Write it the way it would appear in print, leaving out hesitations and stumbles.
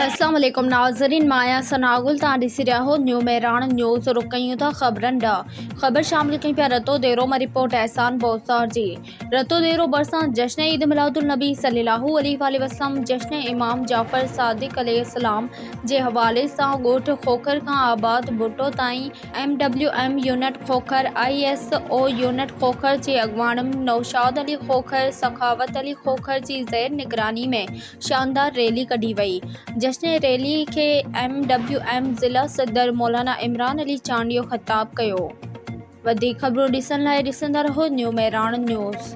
अस्सलामुअलैकुम नाज़रीन, माया सनागुल तां ॾिसी रहिया हो न्यू मेरान न्यूज़। रुक कयूं था ख़बरनि ॾांहुं। ख़बर शामिल कई पिया रतो देरो में रिपोर्ट एहसान बोसार जी। रतो देरो बरसां जश्न ईद मिलादुल नबी सल्लल्लाहु अलैहि वसल्लम जश्न इमाम जाफ़र सादिक़ अलैहिस्सलाम जे हवाले सां ॻोठ खोखर खां आबाद भुट्टो ताईं MWM unit Khokhar ISO unit Khokhar जे अॻुवाण नौशाद अली खोखर सखावत अली खोखर जी ज़ेर निगरानी में शानदार रैली कढी वई। जश्न रैली खे MWM ज़िला सदर मौलाना इमरान अली चांडियो ख़िताब कयो। वधीक ख़बरूं ॾिसण लाइ ॾिसंदा रहो न्यू मेरान न्यूज़।